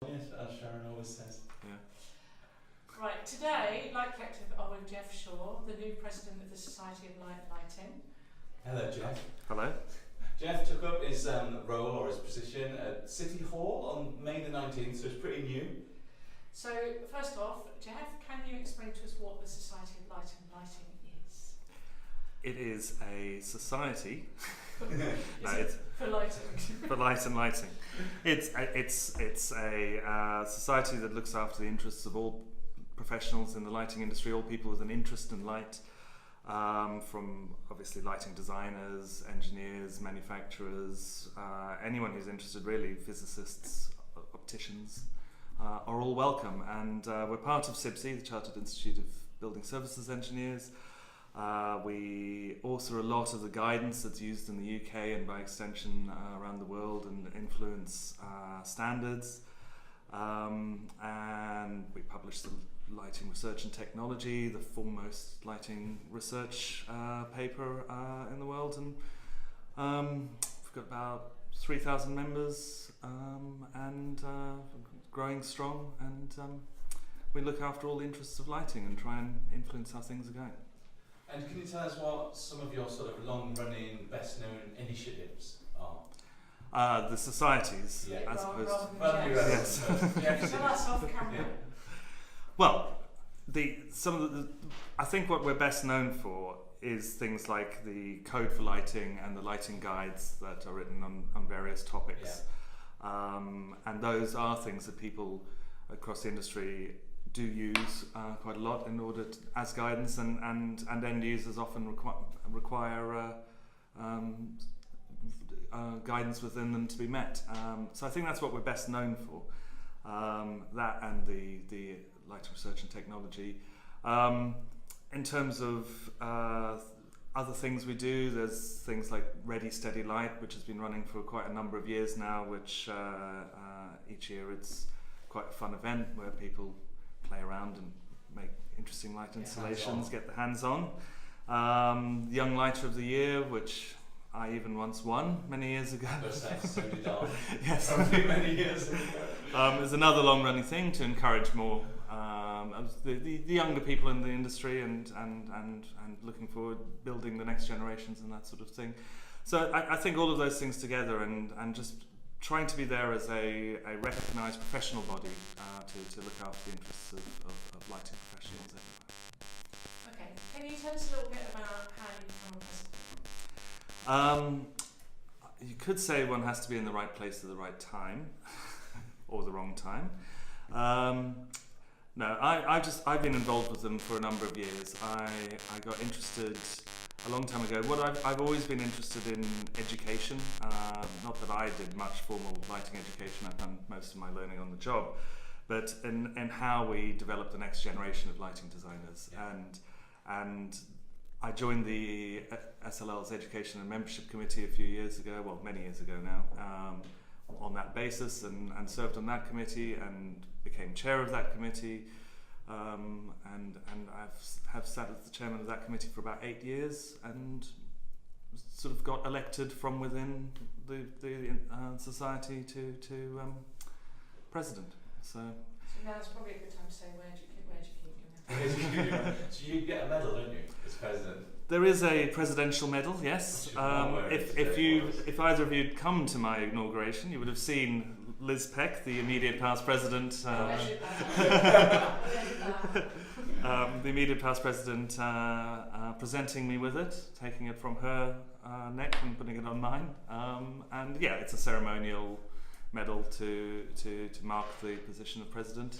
Yes, as Sharon always says. Yeah. Right, today, Light Collective are with Jeff Shaw, the new president of the Society of Lighting. Hello, Jeff. Hello. Jeff took up his role or his position at City Hall on May the 19th, so it's pretty new. So, first off, Jeff, can you explain to us what the Society of Lighting is? It is a society. For lighting. For light and lighting. It's a society that looks after the interests of all professionals in the lighting industry, all people with an interest in light, from obviously lighting designers, engineers, manufacturers, anyone who's interested really, physicists, opticians, are all welcome. And we're part of CIBSE, the Chartered Institute of Building Services Engineers. We author a lot of the guidance that's used in the UK and by extension around the world and influence standards. And we publish the Lighting Research and Technology, the foremost lighting research paper in the world. And we've got about 3,000 members and growing strong. And we look after all the interests of lighting and try and influence how things are going. And can you tell us what some of your sort of long-running, best-known initiatives are? The societies, as opposed to... Yes. Tell us off camera. Well, I think what we're best known for is things like the Code for Lighting and the lighting guides that are written on various topics. Yeah. And those are things that people across the industry do use quite a lot in order to, as guidance, and end users often require guidance within them to be met. So I think that's what we're best known for. That and the Lighting Research and Technology. In terms of other things we do, there's things like Ready Steady Light, which has been running for quite a number of years now, which each year it's quite a fun event where people play around and make interesting light installations, get their hands on. Young Lighter of the Year, which I even once won many years ago. So did I. Yes. Probably many years ago. There's another long-running thing to encourage more the younger people in the industry and looking forward, building the next generations and that sort of thing. So I think all of those things together and just trying to be there as a recognised professional body to look after the interests of lighting professionals everywhere. Okay, can you tell us a little bit about how you become president? You could say one has to be in the right place at the right time, or the wrong time. No, I've been involved with them for a number of years. I got interested a long time ago. I've always been interested in education. Not that I did much formal lighting education. I've done most of my learning on the job, but in how we develop the next generation of lighting designers. Yeah. And I joined the SLL's Education and Membership Committee a few years ago, well, many years ago now, on that basis, and served on that committee and became chair of that committee. And have sat as the chairman of that committee for about 8 years and sort of got elected from within the society to president. So now's probably a good time to say where do you keep your medal? So you get a medal, don't you, as president? There is a presidential medal, yes. If either of you'd come to my inauguration, you would have seen Liz Peck, the immediate past president, the immediate past president presenting me with it, taking it from her neck and putting it on mine. And yeah, it's a ceremonial medal to mark the position of president.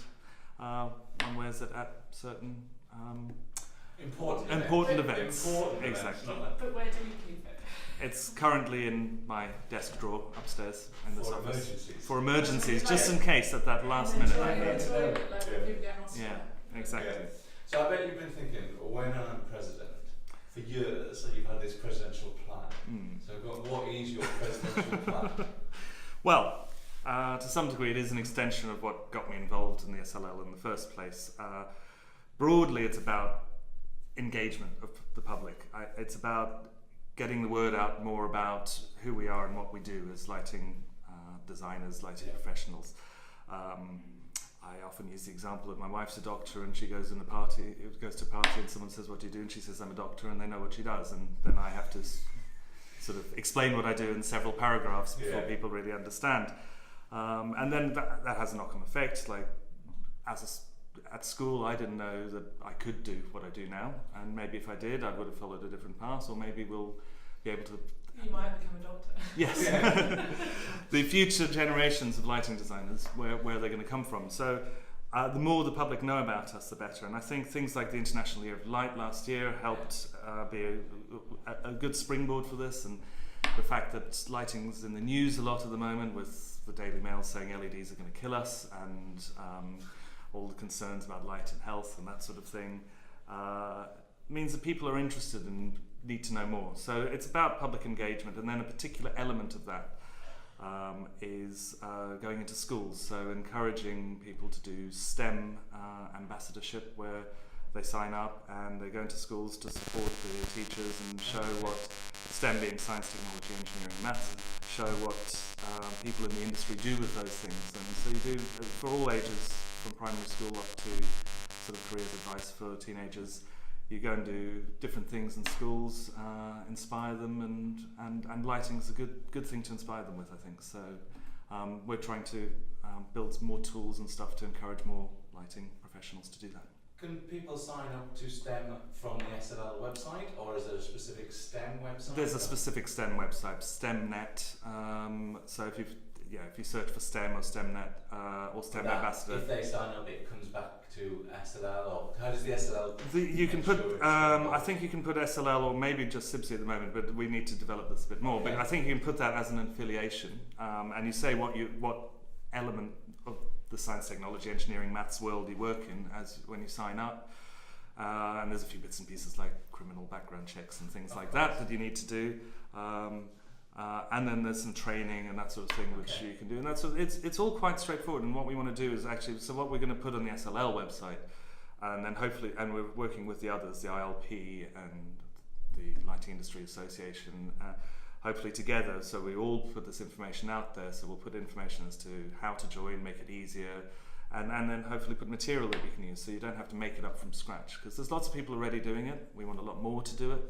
One wears it at certain important events. Exactly. But where do you keep it? It's currently in my desk drawer upstairs in this office. For emergencies, just in case at that last minute. Yeah, exactly. Yeah. So I bet you've been thinking, when I'm president, for years you've had this presidential plan. So what is your presidential plan? Well, to some degree it is an extension of what got me involved in the SLL in the first place. Broadly it's about engagement of the public. It's about getting the word out more about who we are and what we do as lighting designers, lighting professionals. I often use the example of my wife's a doctor and she goes to a party and someone says, "What do you do?" And she says, "I'm a doctor," and they know what she does, and then I have to sort of explain what I do in several paragraphs before people really understand. And then that has a knock-on effect. Like at school, I didn't know that I could do what I do now, and maybe if I did, I would have followed a different path, or maybe we'll be able to. You might become a doctor. Yes. The future generations of lighting designers, where they're going to come from. So the more the public know about us, the better. And I think things like the International Year of Light last year helped be a good springboard for this, and the fact that lighting's in the news a lot at the moment, with the Daily Mail saying LEDs are going to kill us, and all the concerns about light and health and that sort of thing, means that people are interested and need to know more. So it's about public engagement, and then a particular element of that is going into schools, so encouraging people to do STEM ambassadorship, where they sign up and they go into schools to support the teachers and show what STEM, being science, technology, engineering, maths, show what people in the industry do with those things. And so you do, for all ages, from primary school up to sort of careers advice for teenagers, you go and do different things in schools, inspire them, and lighting's a good thing to inspire them with, I think. So we're trying to build more tools and stuff to encourage more lighting professionals to do that. Can people sign up to STEM from the SLL website, or is there a specific STEM website? There's a specific STEM website, STEMnet. So if you search for STEM or STEMnet or STEM Ambassador. If they sign up, it comes back to SLL, or how does the SLL? You can put. I think you can put SLL or maybe just SIBSI at the moment, but we need to develop this a bit more. Okay. But I think you can put that as an affiliation, and you say what element of the science, technology, engineering, maths world you work in as when you sign up. And there's a few bits and pieces like criminal background checks and things like that you need to do. And then there's some training and that sort of thing which you can do, and that's it's all quite straightforward. And what we want to do is actually, so what we're going to put on the SLL website, and then hopefully, and we're working with the others, the ILP and the Lighting Industry Association, hopefully together. So we all put this information out there. So we'll put information as to how to join, make it easier, and then hopefully put material that we can use, so you don't have to make it up from scratch. Because there's lots of people already doing it. We want a lot more to do it.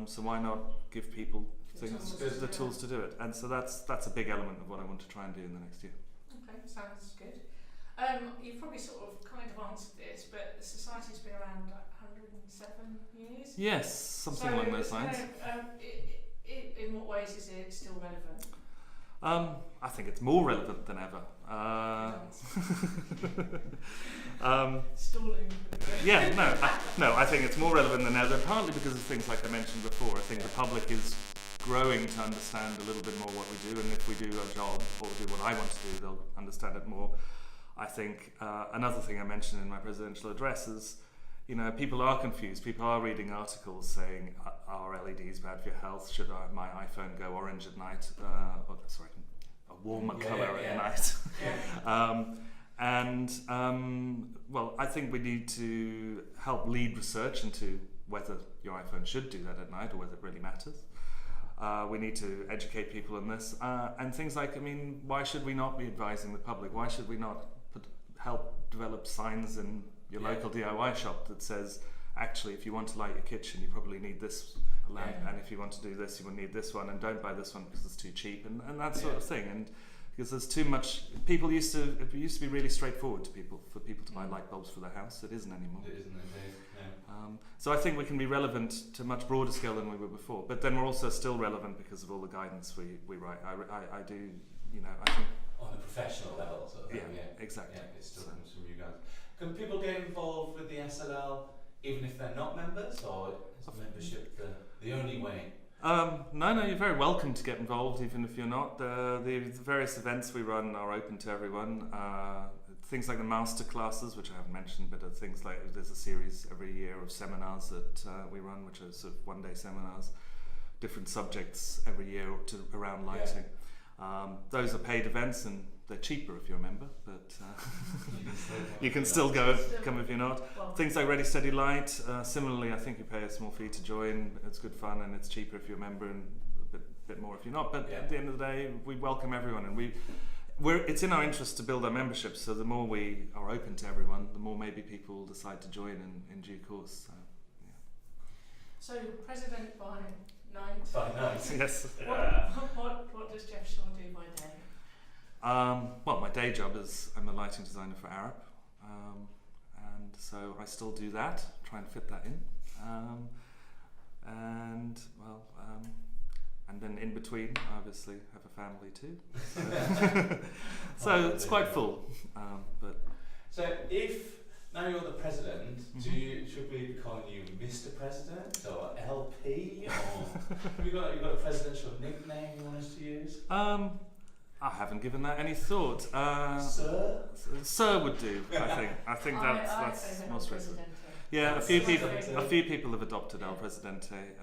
So why not give people the tools to do it? And so that's a big element of what I want to try and do in the next year. Okay, sounds good. You've probably sort of kind of answered this, but the society's been around like 107 years. Yes, something along those lines. In what ways is it still relevant? I think it's more relevant than ever. Stalling. Yeah, no, I think it's more relevant than ever, partly because of things like I mentioned before. I think the public is growing to understand a little bit more what we do, and if we do our job or do what I want to do, they'll understand it more. I think another thing I mentioned in my presidential address is, people are confused. People are reading articles saying, are LEDs bad for your health? Should my iPhone go orange at night? A warmer colour at night. Well, I think we need to help lead research into whether your iPhone should do that at night or whether it really matters. We need to educate people on this. And things like, why should we not be advising the public? Why should we not help develop signs in your local DIY shop that says, actually, if you want to light your kitchen, you probably need this lamp, and if you want to do this, you will need this one, and don't buy this one because it's too cheap, and that sort of thing. And because there's too much, it used to be really straightforward for people to buy light bulbs for their house. It isn't anymore. It isn't indeed. So I think we can be relevant to a much broader scale than we were before, but then we're also still relevant because of all the guidance we write. I do, I think on a professional level, sort of thing. Exactly. Yeah, it still comes from you guys. Can people get involved with the SLL even if they're not members, or is membership the only way? No, you're very welcome to get involved even if you're not. The various events we run are open to everyone. Things like the master classes, which I haven't mentioned, but things like there's a series every year of seminars that we run, which are sort of one-day seminars, different subjects every year around lighting. Those are paid events, and they're cheaper if you're a member, but you can still come if you're not. Things like Ready Steady Light, similarly, I think you pay a small fee to join. It's good fun, and it's cheaper if you're a member, and a bit more if you're not. But at the end of the day, we welcome everyone, and it's in our interest to build our membership, so the more we are open to everyone, the more maybe people will decide to join in due course. So President by night. By night. Yes. What does Jeff Shaw do by day? Well, my day job is I'm a lighting designer for Arup, and so I still do that, try and fit that in, and then in between, I obviously have a family too, so it's quite full. But so if now you're the president, should we be calling you Mr. President or LP, or have you got a presidential nickname you want us to use? I haven't given that any thought. Sir? Sir would do. I think that's most recent. Yeah, a few people have adopted El Presidente.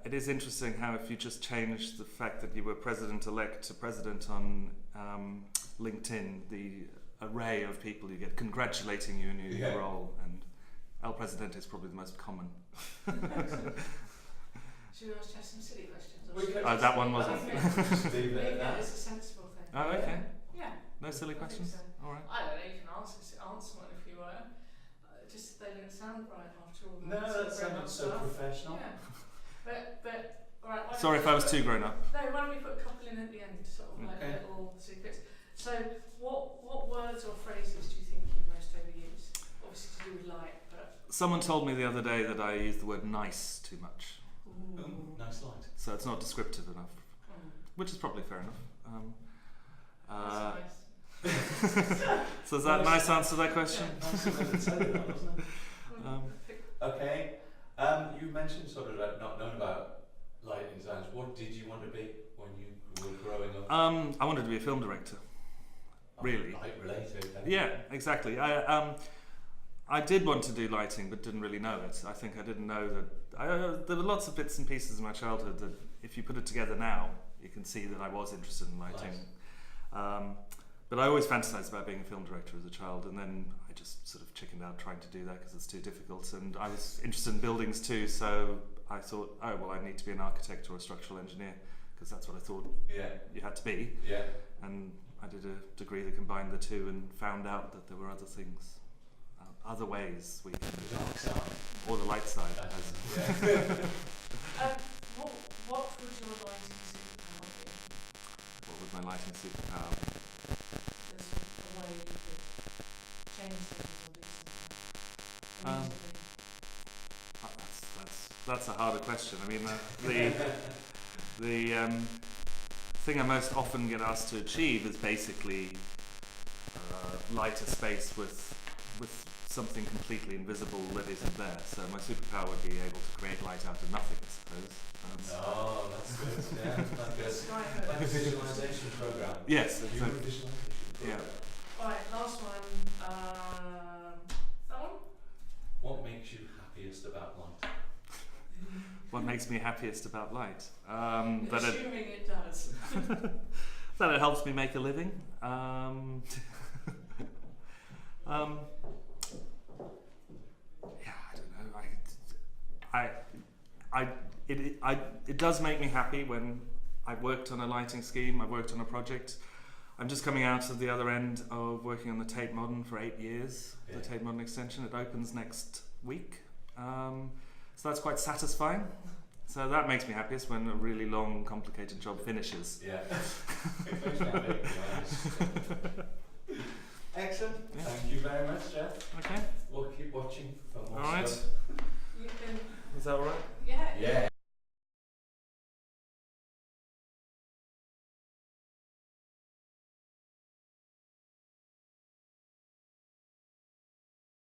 It is interesting how if you just change the fact that you were president-elect to president on LinkedIn, the array of people you get congratulating you in your new role, and El Presidente is probably the most common. Should we ask Jeff some silly questions? That one wasn't. Leave it at that. It's a sensible thing. Oh, okay. Yeah. No silly questions? So. All right. I don't know, you can answer one if you were. Just they didn't sound right after all. No, that sounded so professional. Yeah. But all right. Sorry if I was too grown up. No, why don't we put a couple in at the end, sort of like little secrets. So, what words or phrases do you think you most overuse? Obviously to do with light, but... Someone told me the other day that I use the word nice too much. Ooh. Nice light. So it's not descriptive enough, which is probably fair enough. That's nice. So is that a nice answer to that question? Okay. You mentioned sort of not knowing about lighting designs. What did you want to be when you were growing up? I wanted to be a film director. Really? Light related. Yeah, exactly. I did want to do lighting, but didn't really know it. I think I didn't know that. There were lots of bits and pieces in my childhood that, if you put it together now, you can see that I was interested in lighting. Nice. But I always fantasized about being a film director as a child, and then I just sort of chickened out trying to do that because it's too difficult. And I was interested in buildings too, so I thought, oh well, I need to be an architect or a structural engineer, because that's what I thought you had to be. Yeah. And I did a degree that combined the two, and found out that there were other things, other ways we can do the dark side or the light side. What would your lighting superpower be? What would my lighting superpower be? There's a way you could change things or do something. That's a harder question. I mean, the thing I most often get asked to achieve is basically light a space with something completely invisible that isn't there. So my superpower would be able to create light out of nothing, I suppose. Oh, that's good. Yeah, like a visualization program. Yes. Human visualization program. Yeah. Right, last one. That one? What makes you happiest about light? What makes me happiest about light? Assuming it does. That it helps me make a living. Yeah, I don't know. It does make me happy when I've worked on a lighting scheme, I've worked on a project. I'm just coming out of the other end of working on the Tate Modern for 8 years, the Tate Modern extension. It opens next week. So that's quite satisfying. So that makes me happiest when a really long, complicated job finishes. Yeah. It makes me happy. Excellent. Yeah. Thank you very much, Jeff. Okay. We'll keep watching for more stuff. stuff. You can... Is that all right? Yeah. Yeah.